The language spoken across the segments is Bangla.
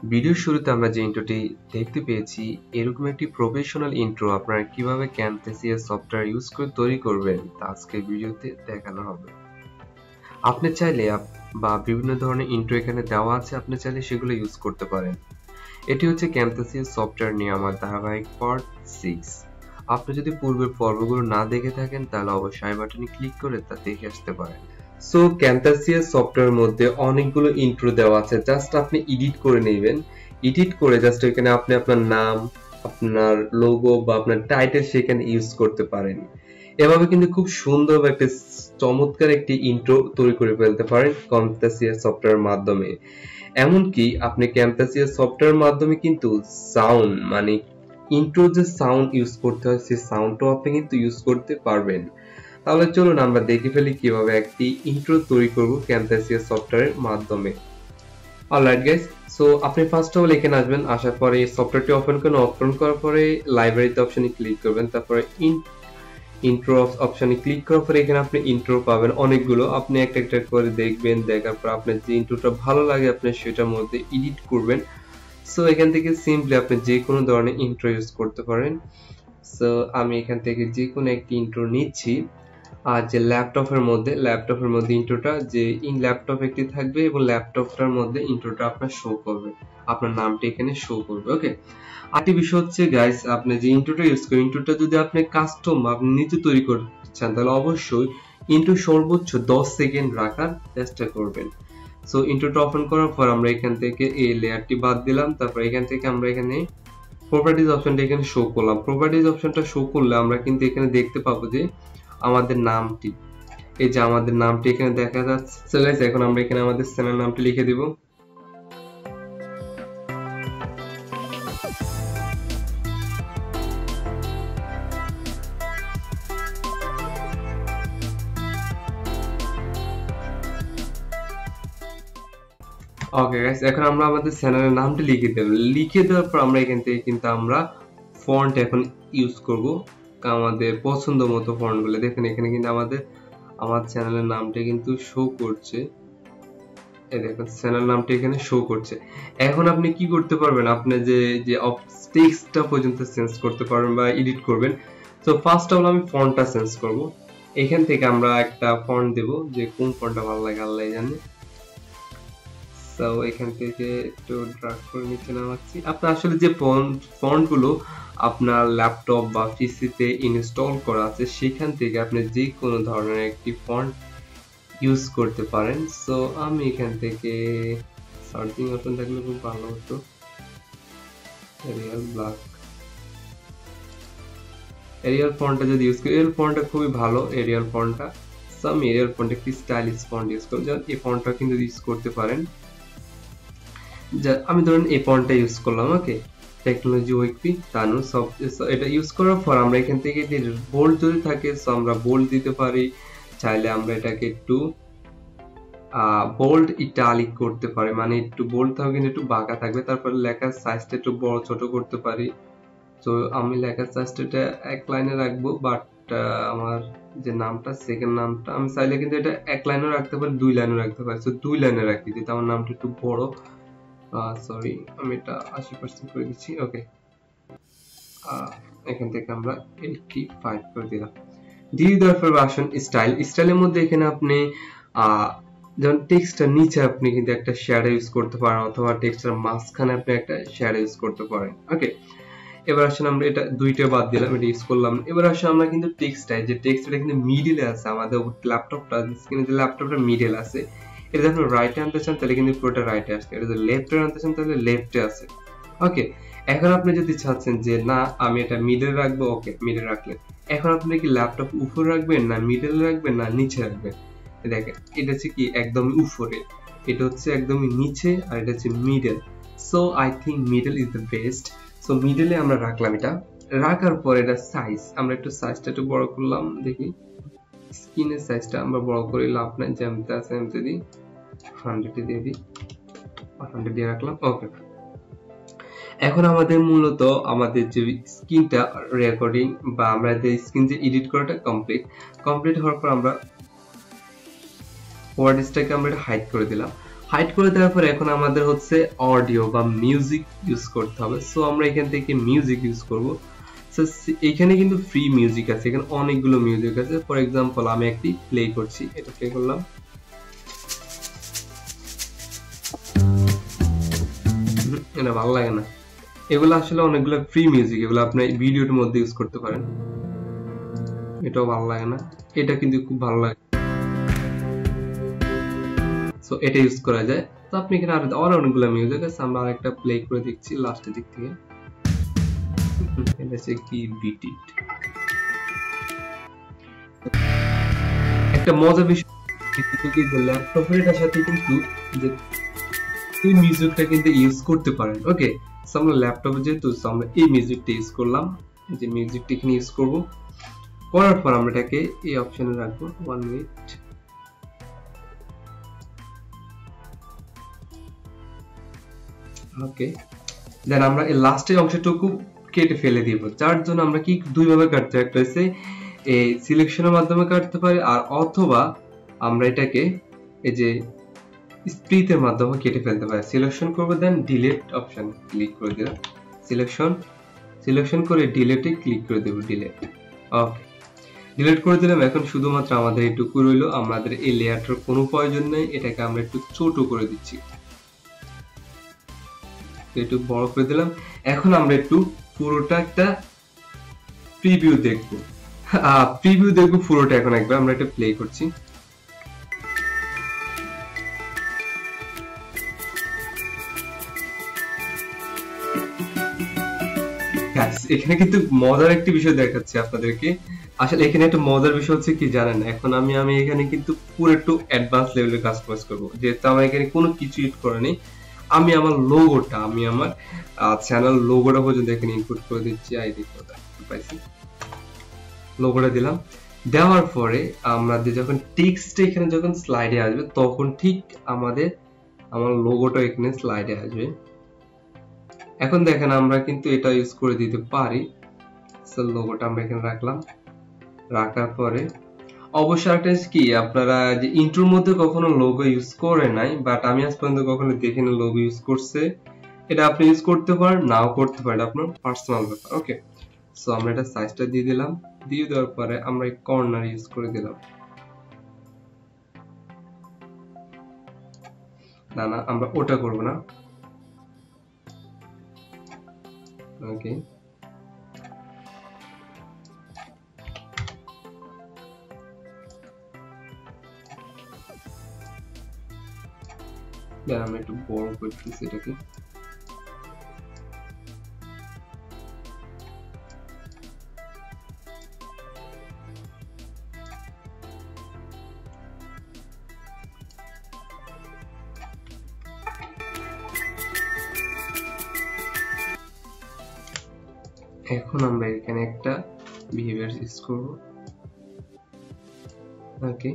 ভিডিওর শুরুতে আমরা যে ইন্ট্রোটি দেখতে পেয়েছি, এরকম একটি প্রফেশনাল ইন্ট্রো আপনারা কিভাবে ক্যামতাসিয়া সফটওয়্যার ইউজ করে তৈরি করবেন তা আজকের ভিডিওতে দেখানো হবে। আপনি চাইলে বা বিভিন্ন ধরনের ইন্ট্রো এখানে দেওয়া আছে, আপনি চাইলে সেগুলো ইউজ করতে পারেন। এটি হচ্ছে ক্যামতাসিয়া সফটওয়্যার নিয়ে আমার ধারাবাহিক পার্ট 6। আপনি যদি পূর্বের পর্বগুলো না দেখে থাকেন তাহলে অবশ্যই আই বাটনে ক্লিক করে তা দেখে আসতে পারেন। সো ক্যামতাসিয়া সফটওয়্যার মধ্যে অনেকগুলো ইন্ট্রো দেওয়া আছে, জাস্ট আপনি এডিট করে নেবেন। এডিট করে জাস্ট এখানে আপনি আপনার নাম, আপনার লোগো বা আপনার টাইটেল সেখানে ইউজ করতে পারেন। এভাবে কিন্তু খুব সুন্দর একটা চমৎকার একটি ইন্ট্রো তৈরি করে ফেলতে পারেন ক্যামতাসিয়া সফটওয়্যারের মাধ্যমে। এমনকি আপনি ক্যামতাসিয়া সফটওয়্যারের মাধ্যমে কিন্তু সাউন্ড মানে ইন্ট্রো যে সাউন্ড ইউজ করতে হয় সেই সাউন্ডটাও আপনি কিন্তু ইউজ করতে পারবেন। তাহলে চলুন আমরা দেখে ফেলি কিভাবে একটি ইন্ট্রো তৈরি করব ক্যামতাসিয়া সফটওয়্যারের মাধ্যমে। অলরাইট গাইস, সো আপনি ফার্স্ট অফ অল এখানে আসবেন, আসার পরে সফটওয়্যারটি ওপেন করুন, ওপেন করার পরে লাইব্রেরিতে অপশনে ক্লিক করবেন, তারপরে ইন্ট্রো অপশনে ক্লিক করার পরে এখানে আপনি ইন্ট্রো পাবেন অনেকগুলো। আপনি একটা একটা করে দেখবেন, দেখার পর আপনার যে ইন্ট্রোটা ভালো লাগে আপনি সেটার মধ্যে এডিট করবেন। সো এখান থেকে সিম্পলি আপনি যে কোনো ধরনের ইন্ট্রো ইউজ করতে পারেন। সো আমি এখান থেকে যে কোনো একটি ইন্ট্রো নিচ্ছি। আর যে ল্যাপটপের মধ্যে ইন্ট্রোটা যে ল্যাপটপ একটি থাকবে এবং ল্যাপটপটার মধ্যে ইন্ট্রোটা আপনার শো করবে, আপনার নামটা এখানে শো করবে। ওকে, আরেকটি বিষয় হচ্ছে গাইস, আপনি যে ইন্ট্রোটা ইউজ করেন, ইন্ট্রোটা যদি আপনি কাস্টম আপনি নিজে তৈরি করতে চান তাহলে অবশ্যই ইন্ট্রো সর্বোচ্চ 10 সেকেন্ড রাখার চেষ্টা করবেন। সো ইন্ট্রোটা ওপেন করার পর আমরা এখান থেকে এই লেয়ারটি বাদ দিলাম, তারপর এখান থেকে আমরা এখানে প্রপার্টিজ অপশনটা এখানে শো করলাম। প্রপার্টিজ অপশনটা শো করলে আমরা কিন্তু এখানে দেখতে পাবো যে আমাদের নামটি, এই যে আমাদের নামটি এখানে দেখা যাচ্ছে। সো গাইস, এখন আমরা এখানে আমাদের চ্যানেল নামটি লিখে দিব। ওকে গাইস, এখন আমরা আমাদের চ্যানেলের নামটি লিখে দেব। লিখে দেওয়ার পর আমরা এখান থেকে কিন্তু আমরা ফন্ট এখন ইউজ করব, আমাদের পছন্দ মতো ফন্ট গুলো। দেখেন এখানে কিন্তু আমার চ্যানেলের নামটা কিন্তু শো করছে। এই দেখুন চ্যানেল নামটা এখানে শো করছে। এখন আপনি কি করতে পারবেন, আপনি যে যে টেক্সটটা পর্যন্ত চেঞ্জ করতে পারবেন বা এডিট করবেন। তো ফার্স্ট অফ অল আমি ফন্টটা চেঞ্জ করব। এখান থেকে আমরা একটা ফন্ট দেব, যে কোন ফন্টটা ভালো লাগে আল্লাহ জানে। তো এখান থেকে একটু ড্র্যাগ করে নিচে নামাচ্ছি। আপনার আসলে যে ফন্ট গুলো আপনার ল্যাপটপ বা পিসিতে ইনস্টল করা আছে সেখান থেকে আপনি যে কোনো ধরনের একটি ফন্ট ইউজ করতে পারেন। সো আমি এখান থেকে সার্চিং অপশন থাকলে খুব ভালো হতো, এরিয়াল ব্ল্যাক, এরিয়াল ফন্টটা যদি ইউজ করি, এরিয়াল ফন্টটা খুবই ভালো এরিয়াল ফন্টটা। সো আমি এরিয়াল ফন্ট একটি স্টাইলিশ ফন্ট ইউজ করব, যেমন এই ফন্টটা কিন্তু ইউজ করতে পারেন। আমি ধরুন এই ফন্টটা ইউজ করলাম। ওকে, টেকনোলজি ওয়েকপি তানু সব এটা ইউজ করার পর আমরা এখান থেকে যে বোল্ড যদি থাকে সো আমরা বোল্ড দিতে পারি। চাইলে আমরা এটাকে একটু বোল্ড ইটালিক করতে পারি, মানে একটু বোল্ড থাকবে কিন্তু একটু বাঁকা থাকবে। তারপর লেখার সাইজটা একটু বড় ছোট করতে পারি। তো আমি লেখার সাইজটা এক লাইনে রাখবো, বাট আমার যে নামটা সেকেন্ড নামটা আমি চাইলে কিন্তু এটা এক লাইনে রাখতে পারি, 2 লাইনে রাখতে পারি। তো 2 লাইনে রাখি, যেটা আমার নামটা একটু বড়। সরি, আমি এটা 80% করে দিচ্ছি। ওকে, এখান থেকে আমরা 85 করে দিলাম। দিয়ে দেওয়ার পর আসুন স্টাইলের মধ্যে এখানে আপনি যেমন টেক্সটের নিচে আপনি কিন্তু একটা শ্যাডো ইউজ করতে পারেন, অথবা টেক্সটের মাঝখানে আপনি একটা শ্যাডো ইউজ করতে পারেন। ওকে, এবার আসুন আমরা এটা দুইটা বাদ দিলাম, এটা ইউজ করলাম। এবার আসুন আমরা কিন্তু টেক্সটটা কিন্তু মিডলে আছে, আমাদের ল্যাপটপটা স্ক্রিনে যে ল্যাপটপটা মিডল আছে। এটা যখন রাইটে আনতে চান তাহলে কিন্তু পুরোটা রাইটে আসছে, এটা যদি লেফটে আনতে চান তাহলে লেফটে আছে। ওকে, এখন আপনি যদি চাচ্ছেন যে না আমি এটা মিডল রাখবো, ওকে মিডল রাখলেন। এখন আপনি কি ল্যাপটপ উপরে রাখবেন, না মিডল রাখবেন, না নিচে রাখবেন? দেখেন এটা হচ্ছে কি একদমই উপরে, এটা হচ্ছে একদমই নিচে, আর এটা হচ্ছে middle. So I think middle is the best. So মিডলে আমরা রাখলাম। এটা রাখার পর এটা সাইজ আমরা একটু সাইজটা একটু বড় করলাম। দেখি স্ক্রিনের সাইজটা আমরা বড় করে লাভ নাই, যেমন আছে এমনি দিই, 100 দিয়ে দিই, 100 দিয়ে রাখলাম। ওকে, এখন আমাদের মূলত আমাদের যে স্ক্রিনটা রেকর্ডিং বা আমরা যে স্ক্রিন যে এডিট করাটা কমপ্লিট হওয়ার পর আমরা ওয়ার্ডসটাকে আমরা হাইড করে দিলাম। হাইড করে দেওয়ার পরে এখন আমাদের হচ্ছে অডিও বা মিউজিক ইউজ করতে হবে। সো আমরা এখান থেকে মিউজিক ইউজ করব। সো এখানে কিন্তু ফ্রি মিউজিক আছে, এখানে অনেকগুলো মিউজিক আছে। ফর এক্সাম্পল আমি একটি প্লে করছি, এটা প্লে করলাম। এটা ভালো লাগে না, এগুলো আসলে অনেকগুলো ফ্রি মিউজিক, এগুলো আপনি ভিডিওর মধ্যে ইউজ করতে পারেন। এটাও ভালো লাগে না, এটা কিন্তু খুব ভালো লাগে। সো এটা ইউজ করা যায়। তো আপনি এখানে আরো অনেকগুলো মিউজিক আছে, আমরা আরেকটা প্লে করে দেখছি লাস্টের দিক থেকে। এটা হচ্ছে কি বিট ইট। একটা মজার বিষয় ল্যাপটপের এটার সাথে কিন্তু যে এই মিউজিকটা কিন্তু ইউজ করতে পারেন। ওকে, সো আমরা ল্যাপটপে যেহেতু আমরা এই মিউজিকটা ইউজ করলাম, এই যে মিউজিকটা এখানে ইউজ করব। করার পর আমরা এটাকে এই অপশনে রাখবো 1 মিনিট। ওকে, দেন আমরা এই লাস্টের অংশটুকু কেটে ফেলে দিব। যার জন্য আমরা কি দুইভাবে কাটতে পারি, একটা হচ্ছে এই সিলেকশনের মাধ্যমে কাটতে পারি, আর অথবা আমরা এটাকে এই যে স্প্লিটের মাধ্যমে কেটে ফেলতে পারি। সিলেকশন করব, দেন ডিলিট অপশন ক্লিক করে দেব। সিলেকশন করে ডিলিটে ক্লিক করে দেব, ডিলিট। ওকে, ডিলিট করে দিলাম। এখন শুধুমাত্র আমাদের এইটুকু রইলো, আমাদের এই লেয়ারটার কোনো প্রয়োজন নেই, এটাকে আমরা একটু ছোট করে দিচ্ছি, একটু বড় করে দিলাম। এখন আমরা একটু পুরোটা একটা প্রিভিউ দেখবো, পুরোটা। এখন একবার আমরা এটা প্লে করছি। এখানে কিন্তু মজার একটি বিষয় দেখাচ্ছি আপনাদেরকে। আসলে এখানে একটা মজার বিষয় হচ্ছে কি জানেন, এখন আমি এখানে কিন্তু পুরো একটু অ্যাডভান্স লেভেলের কাস্টমাইজ করব। যেহেতু আমার এখানে কোনো কিছু ইট করা নেই, আমি আমার লোগোটা, আমি আমার চ্যানেল লোগোটা পর্যন্ত এখানে ইনপুট করে দিচ্ছি। আইডি পাইছি, লোগোটা দিলাম। দেওয়ার পরে আমাদের যখন টেক্সট এখানে যখন স্লাইডে আসবে, তখন ঠিক আমার লোগোটা এখানে স্লাইডে আসবে। এখন দেখেন আমরা কিন্তু এটা ইউজ করে দিতে পারি। সো লোগোটা আমরা এখানে রাখলাম। রাখার পরে অবশ্যই একটা কি, আপনারা যে ইন্ট্রোর মধ্যে কখনো লোগো ইউজ করে নাই, বাট আমি আজ পর্যন্ত কখনো দেখিনি লোগো ইউজ করছে। এটা আপনি ইউজ করতে পারেন, নাও করতে পারেন, আপনার পার্সোনাল ব্যাপার। ওকে, সো আমরা এটা সাইজটা দিয়ে দিলাম। দিয়ে দেওয়ার পরে আমরা এই কর্নার ইউজ করে দিলাম। না, আমরা ওটা করব না। ওকে, আমরা একটু বড় করতেছি এটাকে। এখন আমরা এখানে একটা বিহেভিয়ার ইউজ করব। ওকে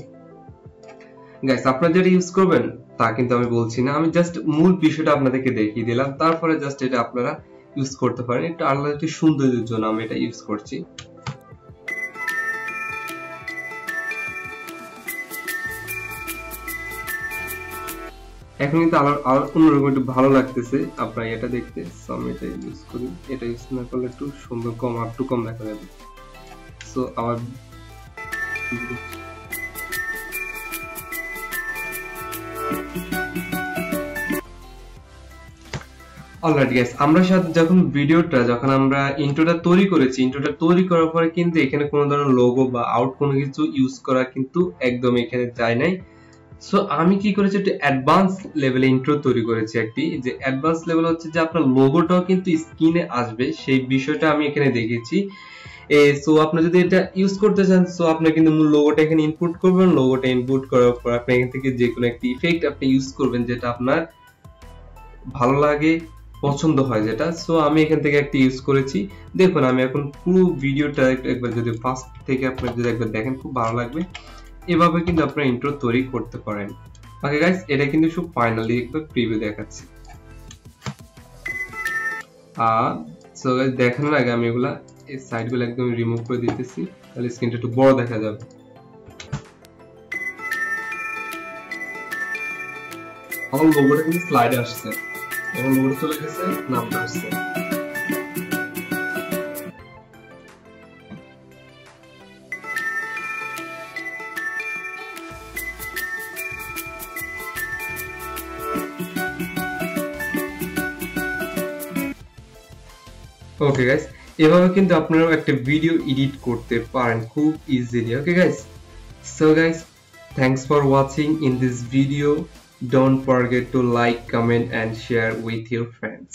গাইস, আপনারা যেটা ইউজ করবেন তা কিন্তু আমি বলছি না, আমি জাস্ট মূল বিষয়টা আপনাদেরকে দেখিয়ে দিলাম। তারপরে জাস্ট এটা আপনারা ইউজ করতে পারেন, একটু আলাদা একটু সৌন্দর্যের জন্য আমি এটা ইউজ করছি। এখন কিন্তু আমার অন্যরকম একটু ভালো লাগতেছে আপনার এটা দেখতে। সো আমি এটা ইউজ করি, এটা ইউজ না করলে একটু সুন্দর কম, আর একটু কম দেখা যাবে। সো আমার অলরাইট গাইস, আমরা যখন আমরা ইন্ট্রোটা তৈরি করেছি, ইন্ট্রোটা তৈরি করার পরে কিন্তু এখানে কোনো ধরনের লোগো বা আউট কোনো কিছু ইউজ করা কিন্তু একদম এখানে যায় নাই। সো আমি কি করেছি, একটা অ্যাডভান্স লেভেলে ইন্ট্রো তৈরি করেছি। একটি যে অ্যাডভান্স লেভেল হচ্ছে যে আপনার লোগোটাও কিন্তু স্ক্রিনে আসবে, সেই বিষয়টা আমি এখানে দেখেছি। সো আপনি যদি এটা ইউজ করতে চান, সো আপনি কিন্তু মূল লোগোটা এখানে ইনপুট করবেন। লোগোটা ইনপুট করার পর আপনি এখান থেকে যে কোনো একটি ইফেক্ট আপনি ইউজ করবেন, যেটা আপনার ভালো লাগে, পছন্দ হয় যেটা। সো আমি এখান থেকে একটা ইউজ করেছি। দেখুন আমি এখন পুরো ভিডিওটা একবার যদি ফার্স্ট থেকে আপনি যদি একবার দেখেন, খুব ভালো লাগবে। এভাবে কিন্তু আপনারা ইন্ট্রো তৈরি করতে পারেন। ওকে গাইস, এটা কিন্তু সব ফাইনালি একবার প্রিভিউ দেখাচ্ছি। সো গাইস, দেখানোর আগে আমি এগুলা এই সাইডগুলো একদম রিমুভ করে দিতেছি, তাহলে স্ক্রিনটা একটু বড় দেখা যাবে। আমার লোগোটা কিন্তু স্লাইডে আসছে, আমার লোগোটা চলে গেছে, নামটা আসছে। ওকে গাইস, এভাবে কিন্তু আপনারাও একটা ভিডিও এডিট করতে পারেন খুব easily. Okay guys, so guys, thanks for watching in this video. Don't forget to like, comment and share with your friends.